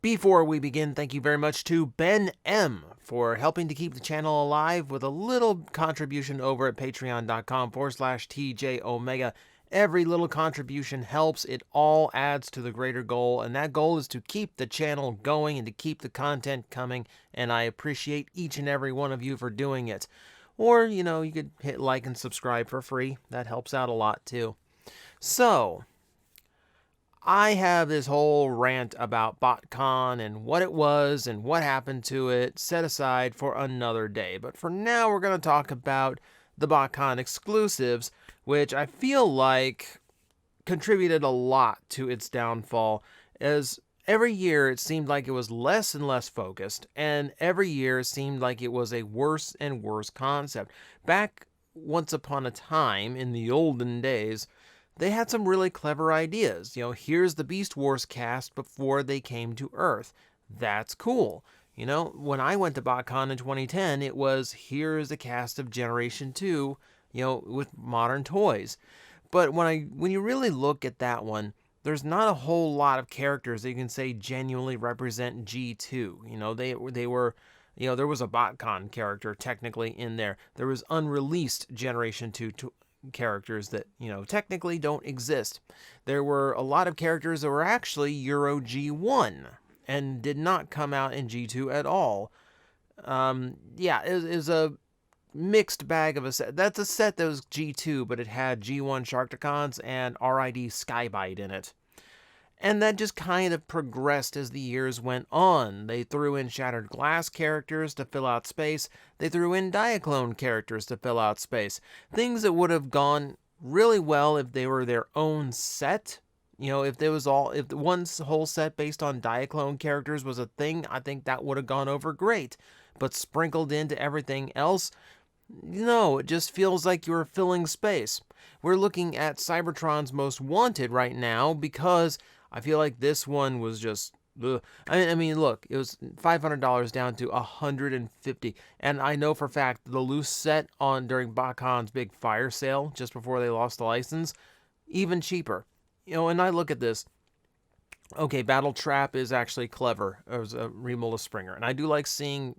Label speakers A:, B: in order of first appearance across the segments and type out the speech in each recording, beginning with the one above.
A: Before we begin, thank you very much to Ben M for helping to keep the channel alive with a little contribution over at patreon.com/TJOmega. Every little contribution helps. It all adds to the greater goal, and that goal is to keep the channel going and to keep the content coming, and I appreciate each and every one of you for doing it. Or, you could hit like and subscribe for free. That helps out a lot too. So, I have this whole rant about Botcon and what it was and what happened to it set aside for another day. But for now, we're going to talk about the Botcon exclusives, which I feel like contributed a lot to its downfall, as every year it seemed like it was less and less focused, and every year it seemed like it was a worse and worse concept. Back once upon a time, in the olden days, they had some really clever ideas. Here's the Beast Wars cast before they came to Earth. That's cool. When I went to BotCon in 2010, it was, here's the cast of Generation 2, with modern toys. But when you really look at that one, there's not a whole lot of characters that you can say genuinely represent G2. They were, there was a BotCon character technically in there. There was unreleased Generation 2 characters that, technically don't exist. There were a lot of characters that were actually Euro G1 and did not come out in G2 at all. It is a mixed bag of a set. That's a set that was G2, but it had G1 Sharkticons and RID Skybite in it. And that just kind of progressed as the years went on. They threw in Shattered Glass characters to fill out space. They threw in Diaclone characters to fill out space. Things that would have gone really well if they were their own set. If the one whole set based on Diaclone characters was a thing, I think that would have gone over great. But sprinkled into everything else, no, it just feels like you're filling space. We're looking at Cybertron's Most Wanted right now because I feel like this one was just, ugh. I mean, look, it was $500 down to $150, and I know for a fact the loose set during BotCon's big fire sale just before they lost the license, even cheaper. And I look at this. Okay, Battle Trap is actually clever. It was a remold of Springer, and I do like seeing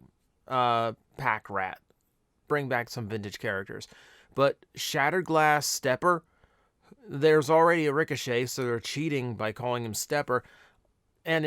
A: Pack Rat bring back some vintage characters, but Shattered Glass Stepper. There's already a Ricochet, so they're cheating by calling him Stepper, and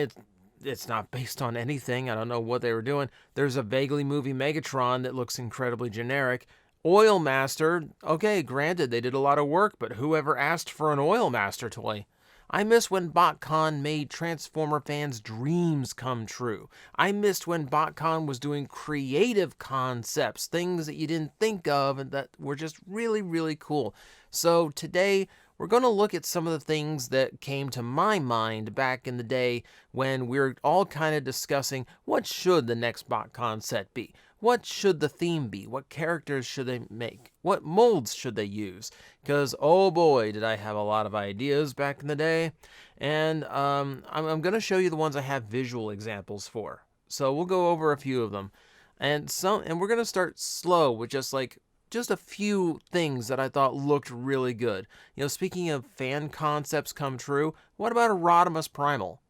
A: it's not based on anything. I don't know what they were doing. There's a vaguely movie Megatron that looks incredibly generic. Oil Master, okay, granted, they did a lot of work, but whoever asked for an Oil Master toy? I miss when BotCon made Transformer fans' dreams come true. I missed when BotCon was doing creative concepts, things that you didn't think of and that were just really, really cool. So today, we're going to look at some of the things that came to my mind back in the day when we were all kind of discussing what should the next BotCon set be? What should the theme be? What characters should they make? What molds should they use? Because, oh boy, did I have a lot of ideas back in the day. And I'm going to show you the ones I have visual examples for. So we'll go over a few of them. And we're going to start slow with just a few things that I thought looked really good. Speaking of fan concepts come true, what about a Rodimus Primal?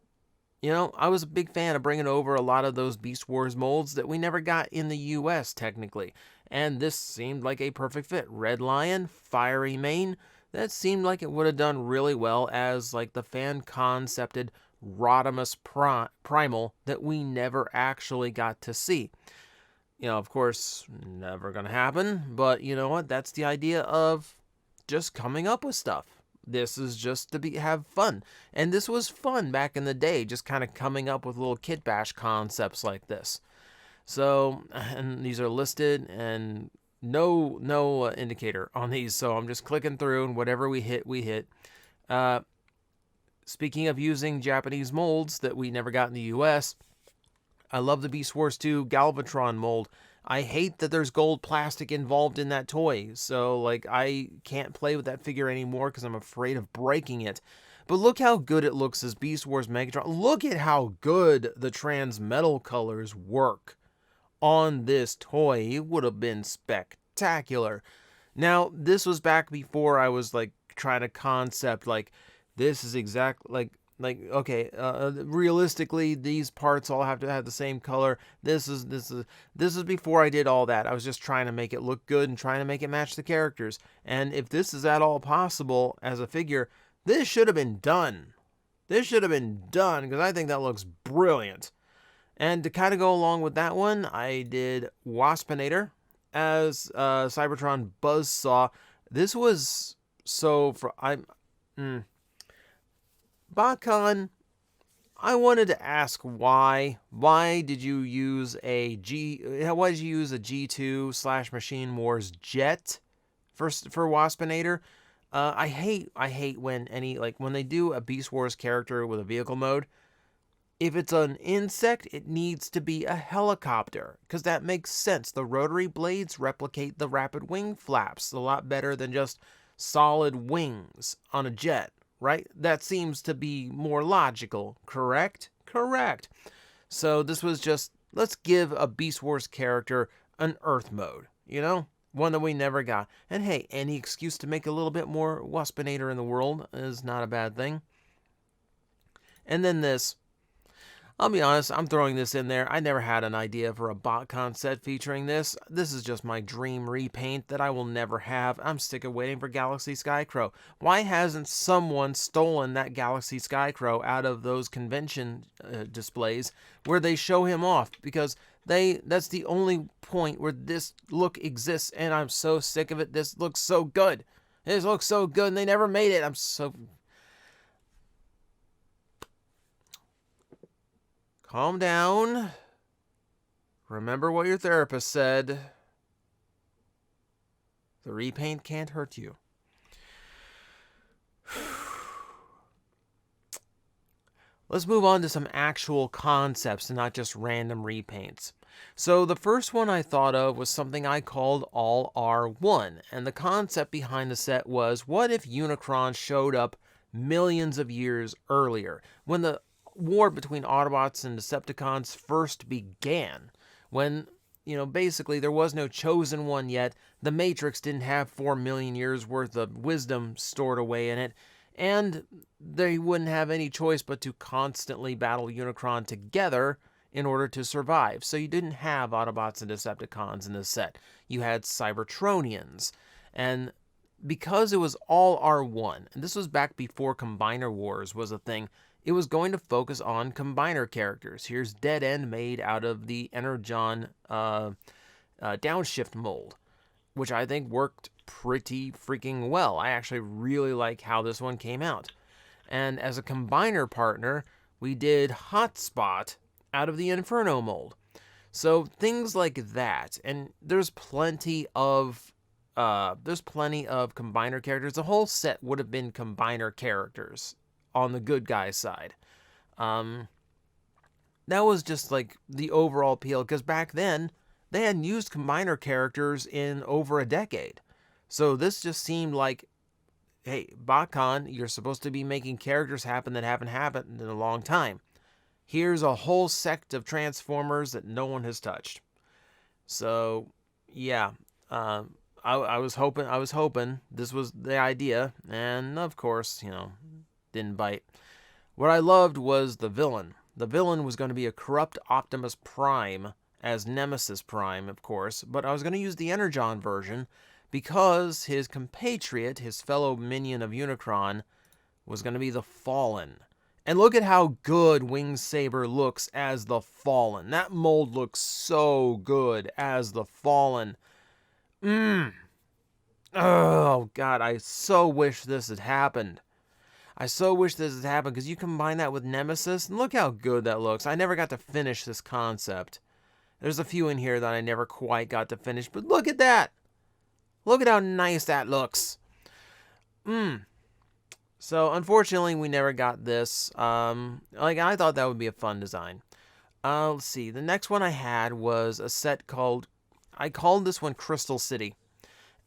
A: I was a big fan of bringing over a lot of those Beast Wars molds that we never got in the US technically, and this seemed like a perfect fit. Red Lion, Fiery Mane, that seemed like it would have done really well as like the fan concepted Rodimus Primal that we never actually got to see. Of course, never gonna happen, but you know what? That's the idea of just coming up with stuff. This is just to have fun. And this was fun back in the day, just kind of coming up with little kit bash concepts like this. So, and these are listed and no indicator on these, so I'm just clicking through and whatever we hit, we hit. Speaking of using Japanese molds that we never got in the US, I love the Beast Wars 2 Galvatron mold. I hate that there's gold plastic involved in that toy, so I can't play with that figure anymore because I'm afraid of breaking it. But look how good it looks as Beast Wars Megatron. Look at how good the Transmetal colors work on this toy. It would have been spectacular. Now, this was back before I was trying to concept this is Like, okay, realistically, these parts all have to have the same color. This is before I did all that. I was just trying to make it look good and trying to make it match the characters. And if this is at all possible as a figure, this should have been done. This should have been done because I think that looks brilliant. And to kind of go along with that one, I did Waspinator as Cybertron Buzzsaw. This was so for Botcon. I wanted to ask why. Why did you use a Why did you use a G2 / Machine Wars jet for Waspinator? I hate when when they do a Beast Wars character with a vehicle mode. If it's an insect, it needs to be a helicopter, because that makes sense. The rotary blades replicate the rapid wing flaps a lot better than just solid wings on a jet, right? That seems to be more logical, correct? Correct. So this was just, let's give a Beast Wars character an Earth mode, One that we never got. And hey, any excuse to make a little bit more Waspinator in the world is not a bad thing. And then this. I'll be honest, I'm throwing this in there. I never had an idea for a Botcon set featuring this. This is just my dream repaint that I will never have. I'm sick of waiting for Galaxy Skycrow. Why hasn't someone stolen that Galaxy Skycrow out of those convention displays where they show him off? Because that's the only point where this look exists, and I'm so sick of it. This looks so good. This looks so good, and they never made it. I'm so... Calm down. Remember what your therapist said. The repaint can't hurt you. Let's move on to some actual concepts and not just random repaints. So the first one I thought of was something I called All R1. And the concept behind the set was, what if Unicron showed up millions of years earlier, when the war between Autobots and Decepticons first began, when, basically there was no chosen one yet. The Matrix didn't have 4 million years worth of wisdom stored away in it, and they wouldn't have any choice but to constantly battle Unicron together in order to survive. So you didn't have Autobots and Decepticons in this set. You had Cybertronians. And because it was all R1, and this was back before Combiner Wars was a thing, it was going to focus on combiner characters. Here's Dead End, made out of the Energon downshift mold, which I think worked pretty freaking well. I actually really like how this one came out. And as a combiner partner, we did Hotspot out of the Inferno mold. So things like that. And there's plenty of combiner characters. The whole set would have been combiner characters on the good guy side. That was just like the overall appeal, because back then they hadn't used combiner characters in over a decade. So this just seemed like, hey, Botcon, you're supposed to be making characters happen that haven't happened in a long time. Here's a whole sect of Transformers that no one has touched. So yeah, I was hoping this was the idea, and of course, didn't bite. What I loved was the villain. The villain was going to be a corrupt Optimus Prime as Nemesis Prime, of course, but I was going to use the Energon version because his compatriot, his fellow minion of Unicron, was going to be the Fallen. And look at how good Wing Saber looks as the Fallen. That mold looks so good as the Fallen. Oh, God, I so wish this had happened. I so wish this had happened, because you combine that with Nemesis, and look how good that looks. I never got to finish this concept. There's a few in here that I never quite got to finish, but look at that! Look at how nice that looks. So, unfortunately, we never got this. I thought that would be a fun design. Let's see. The next one I had was a set I called this one Crystal City.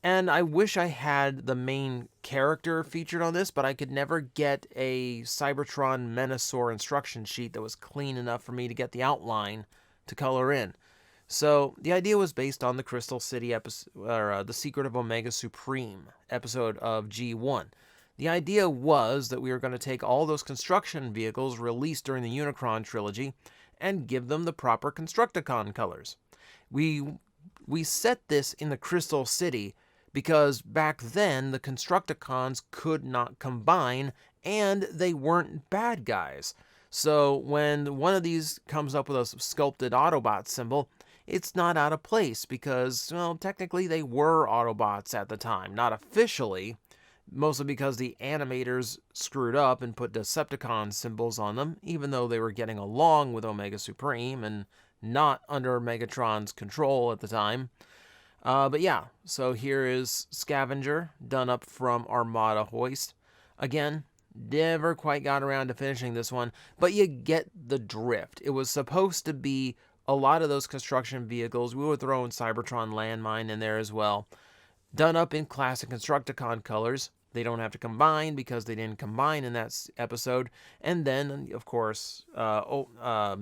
A: And I wish I had the main character featured on this, but I could never get a Cybertron Menasor instruction sheet that was clean enough for me to get the outline to color in. So the idea was based on the Crystal City episode, or the Secret of Omega Supreme episode of G1. The idea was that we were going to take all those construction vehicles released during the Unicron trilogy and give them the proper Constructicon colors. We set this in the Crystal City because back then the Constructicons could not combine and they weren't bad guys. So when one of these comes up with a sculpted Autobot symbol, it's not out of place because, well, technically they were Autobots at the time. Not officially, mostly because the animators screwed up and put Decepticon symbols on them, even though they were getting along with Omega Supreme and not under Megatron's control at the time. But yeah, so here is Scavenger, done up from Armada Hoist. Again, never quite got around to finishing this one, but you get the drift. It was supposed to be a lot of those construction vehicles. We were throwing Cybertron Landmine in there as well. Done up in classic Constructicon colors. They don't have to combine because they didn't combine in that episode. And then, of course, Menasor,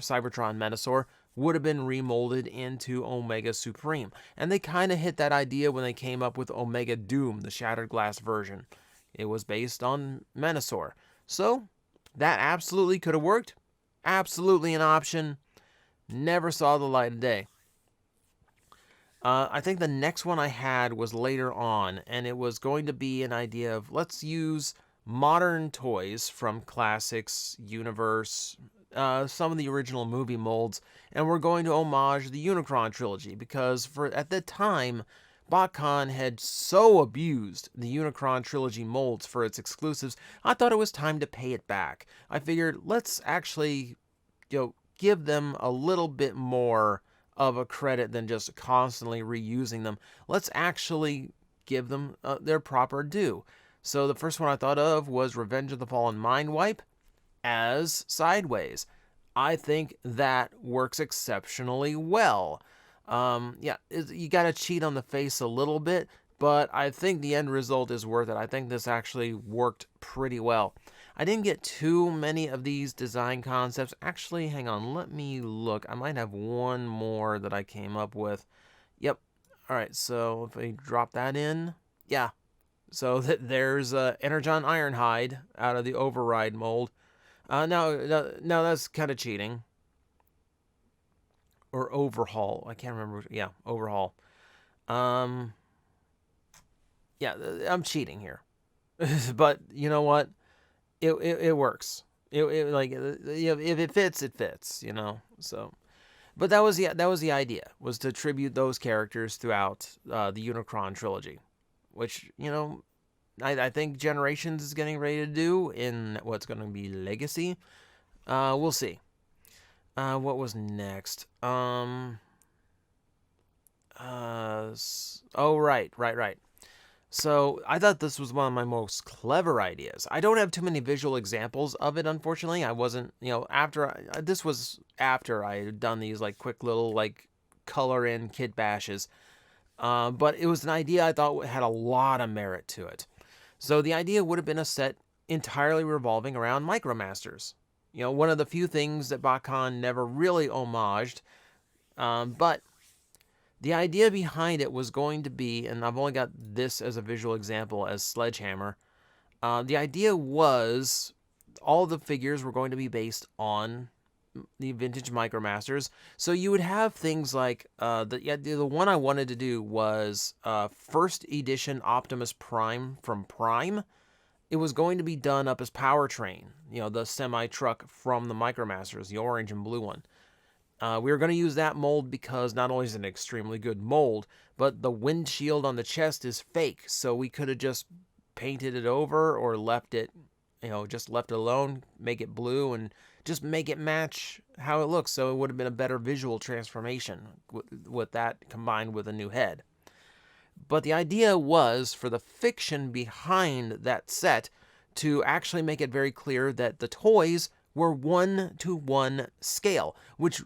A: Cybertron Menasor, would have been remolded into Omega Supreme. And they kind of hit that idea when they came up with Omega Doom, the Shattered Glass version. It was based on Menasor. So, that absolutely could have worked. Absolutely an option. Never saw the light of day. I think the next one I had was later on, and it was going to be an idea of let's use modern toys from Classics, Universe, some of the original movie molds, and we're going to homage the Unicron trilogy because at the time, Botcon had so abused the Unicron trilogy molds for its exclusives, I thought it was time to pay it back. I figured let's actually, give them a little bit more of a credit than just constantly reusing them. Let's actually give them their proper due. So the first one I thought of was Revenge of the Fallen Mindwipe as Sideways. I think that works exceptionally well. You got to cheat on the face a little bit, but I think the end result is worth it. I think this actually worked pretty well. I didn't get too many of these design concepts. Actually, hang on, let me look. I might have one more that I came up with. Yep. All right, so if I drop that in, yeah. So there's Energon Ironhide out of the Override mold. No, that's kind of cheating. Or Overhaul. I can't remember. Yeah, Overhaul. Yeah, I'm cheating here. But you know what? It works. If it fits, it fits. So, but that was the idea, was to tribute those characters throughout the Unicron trilogy, which I think Generations is getting ready to do in what's going to be Legacy. We'll see. What was next? Right. So I thought this was one of my most clever ideas. I don't have too many visual examples of it, unfortunately. I wasn't, this was after I had done these quick little color in kit bashes. But it was an idea I thought had a lot of merit to it. So the idea would have been a set entirely revolving around Micromasters. One of the few things that Botcon never really homaged, but the idea behind it was going to be, and I've only got this as a visual example as Sledgehammer, the idea was all the figures were going to be based on the vintage Micromasters. So you would have things like, the one I wanted to do was first edition Optimus Prime from Prime. It was going to be done up as Powertrain, the semi-truck from the Micromasters, the orange and blue one. We were going to use that mold because not only is it an extremely good mold, but the windshield on the chest is fake, so we could have just painted it over or left it, just left it alone, make it blue, and just make it match how it looks, so it would have been a better visual transformation with that combined with a new head. But the idea was for the fiction behind that set to actually make it very clear that the toys were 1-to-1 scale, which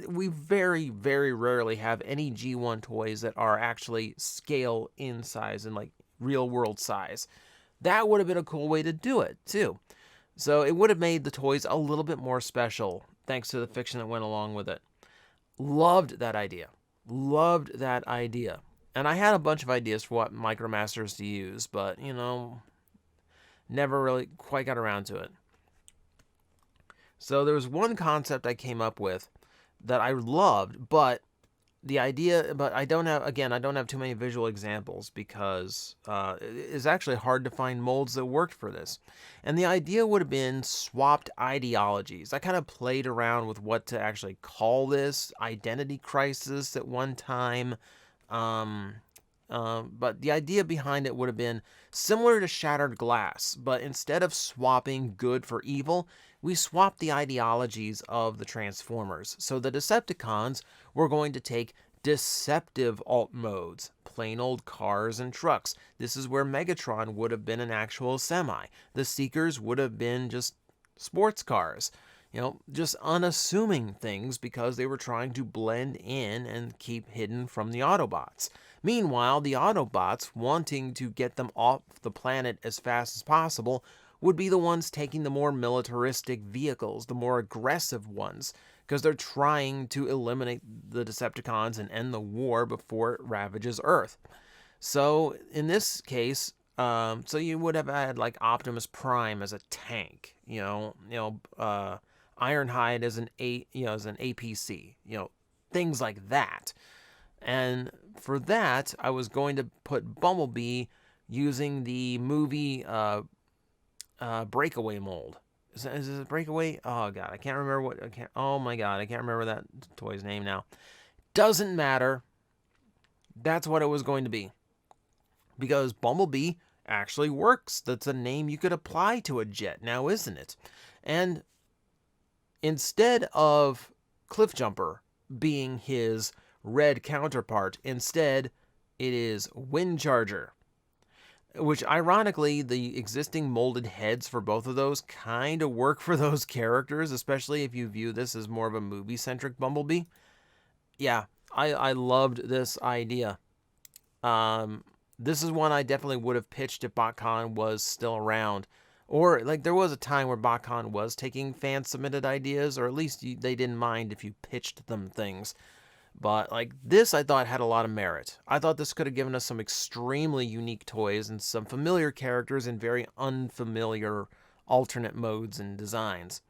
A: we very, very rarely have any G1 toys that are actually scale in size and real world size. That would have been a cool way to do it too. So it would have made the toys a little bit more special thanks to the fiction that went along with it. Loved that idea. And I had a bunch of ideas for what Micromasters to use, but, never really quite got around to it. So there was one concept I came up with that I loved, but I don't have too many visual examples because it's actually hard to find molds that worked for this. And the idea would have been swapped ideologies. I kind of played around with what to actually call this identity crisis at one time. But the idea behind it would have been similar to Shattered Glass, but instead of swapping good for evil, we swapped the ideologies of the Transformers. So the Decepticons were going to take deceptive alt modes, plain old cars and trucks. This is where Megatron would have been an actual semi. The Seekers would have been just sports cars. Just unassuming things because they were trying to blend in and keep hidden from the Autobots. Meanwhile, the Autobots, wanting to get them off the planet as fast as possible, would be the ones taking the more militaristic vehicles, the more aggressive ones, because they're trying to eliminate the Decepticons and end the war before it ravages Earth. So, in this case, so you would have had like Optimus Prime as a tank, Ironhide as an APC, things like that. And for that, I was going to put Bumblebee using the movie Breakaway mold. Is it Breakaway? Oh god, I can't remember oh my god, I can't remember that toy's name now. Doesn't matter. That's what it was going to be. Because Bumblebee actually works. That's a name you could apply to a jet now, isn't it? And instead of Cliffjumper being his red counterpart, instead it is Windcharger. Which, ironically, the existing molded heads for both of those kind of work for those characters, especially if you view this as more of a movie-centric Bumblebee. Yeah, I loved this idea. This is one I definitely would have pitched if Botcon was still around. Or, like, there was a time where Botcon was taking fan-submitted ideas, or at least they didn't mind if you pitched them things. But, like, this I thought had a lot of merit. I thought this could have given us some extremely unique toys and some familiar characters in very unfamiliar alternate modes and designs.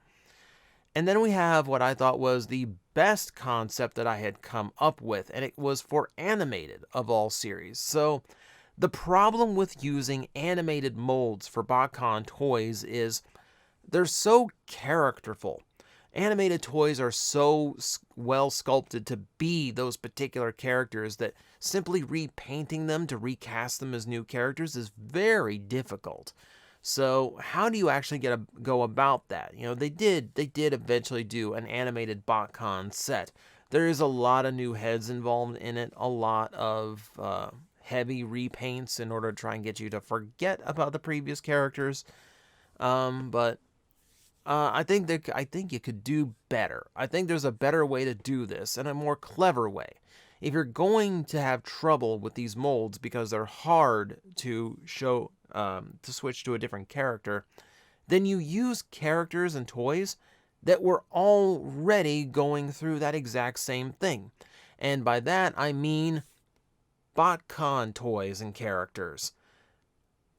A: And then we have what I thought was the best concept that I had come up with, and it was for animated of all series. So, the problem with using animated molds for Botcon toys is they're so characterful. Animated toys are so well sculpted to be those particular characters that simply repainting them to recast them as new characters is very difficult. So how do you actually go about that? They did eventually do an animated Botcon set. There is a lot of new heads involved in it, a lot of heavy repaints in order to try and get you to forget about the previous characters. But I think you could do better. I think there's a better way to do this and a more clever way. If you're going to have trouble with these molds because they're hard to show to switch to a different character, then you use characters and toys that were already going through that exact same thing. And by that I mean Botcon toys and characters.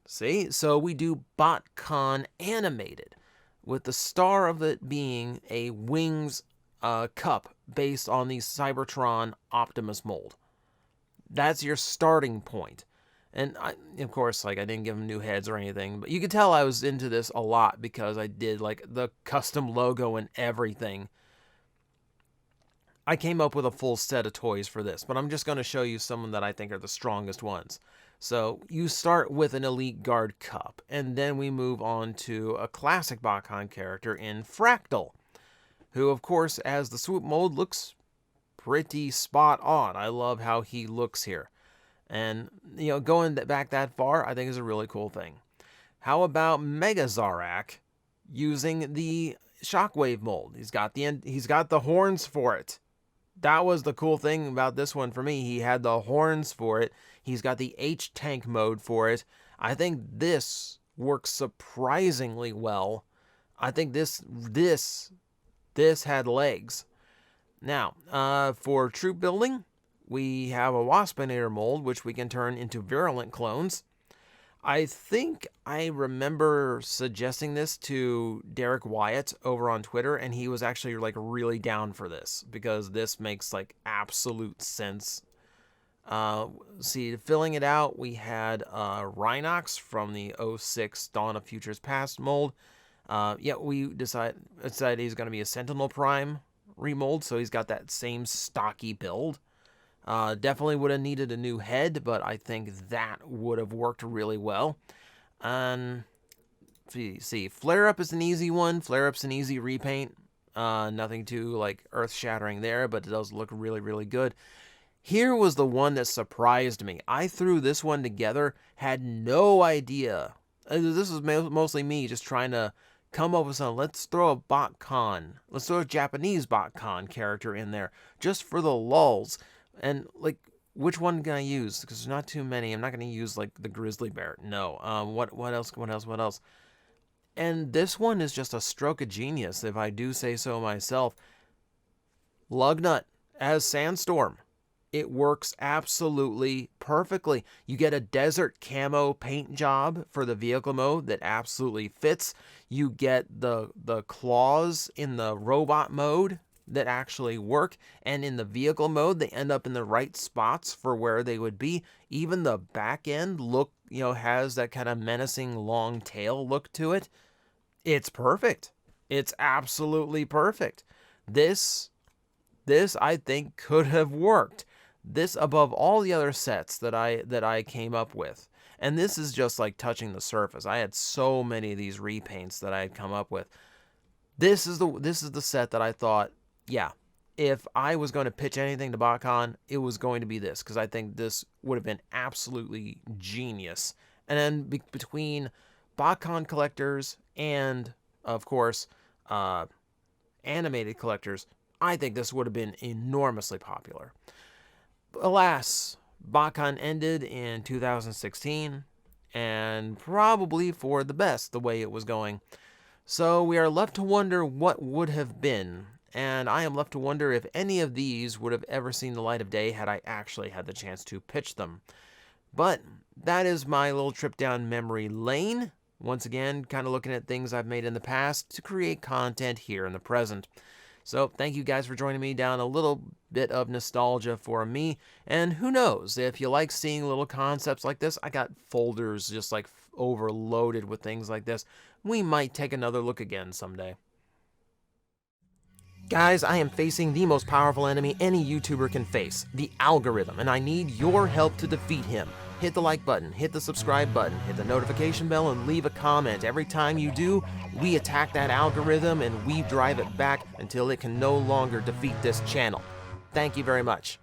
A: See? So we do Botcon animated, with the star of it being a Wings cup based on the Cybertron Optimus mold. That's your starting point. And of course, I didn't give them new heads or anything, but you could tell I was into this a lot because I did the custom logo and everything. I came up with a full set of toys for this, but I'm just going to show you some that I think are the strongest ones. So you start with an Elite Guard Cup, and then we move on to a classic Botcon character in Fractal, who, of course, as the swoop mold, looks pretty spot on. I love how he looks here. And, going back that far, I think is a really cool thing. How about Mega Zarak using the Shockwave mold? He's got the horns for it. That was the cool thing about this one for me. He had the horns for it. He's got the H-Tank mode for it. I think this works surprisingly well. I think this had legs. Now, for troop building, we have a Waspinator mold, which we can turn into virulent clones. I think I remember suggesting this to Derek Wyatt over on Twitter, and he was actually like really down for this because this makes like absolute sense. See, filling it out, we had Rhinox from the 06 Dawn of Futures Past mold. Yeah, we decided he's going to be a Sentinel Prime remold, so he's got that same stocky build. Definitely would have needed a new head, but I think that would have worked really well. And see, Flare Up is an easy one. Flare Up's an easy repaint. Nothing too like earth-shattering there, but it does look really, really good. Here was the one that surprised me. I threw this one together, had no idea. This was mostly me just trying to come up with something. Let's throw a Botcon. Let's throw a Japanese Botcon character in there just for the lulz. And, like, which one can I use? Because there's not too many. I'm not going to use, like, the grizzly bear. No. What else? And this one is just a stroke of genius, if I do say so myself. Lugnut as Sandstorm. It works absolutely perfectly. You get a desert camo paint job for the vehicle mode that absolutely fits. You get the claws in the robot mode that actually work, and in the vehicle mode they end up in the right spots for where they would be. Even the back end look, has that kind of menacing long tail look to it. It's perfect. It's absolutely perfect. This I think could have worked. This above all the other sets that I came up with. And this is just like touching the surface. I had so many of these repaints that I had come up with. This is the set that I thought, yeah, if I was going to pitch anything to Botcon, it was going to be this, because I think this would have been absolutely genius. And then between Botcon collectors and, of course, animated collectors, I think this would have been enormously popular. Alas, Botcon ended in 2016, and probably for the best the way it was going. So we are left to wonder what would have been, and I am left to wonder if any of these would have ever seen the light of day had I actually had the chance to pitch them. But that is my little trip down memory lane. Once again, kind of looking at things I've made in the past to create content here in the present. So thank you guys for joining me down a little bit of nostalgia for me. And who knows, if you like seeing little concepts like this, I got folders just like overloaded with things like this. We might take another look again someday. Guys, I am facing the most powerful enemy any YouTuber can face, the algorithm, and I need your help to defeat him. Hit the like button, hit the subscribe button, hit the notification bell, and leave a comment. Every time you do, we attack that algorithm and we drive it back until it can no longer defeat this channel. Thank you very much.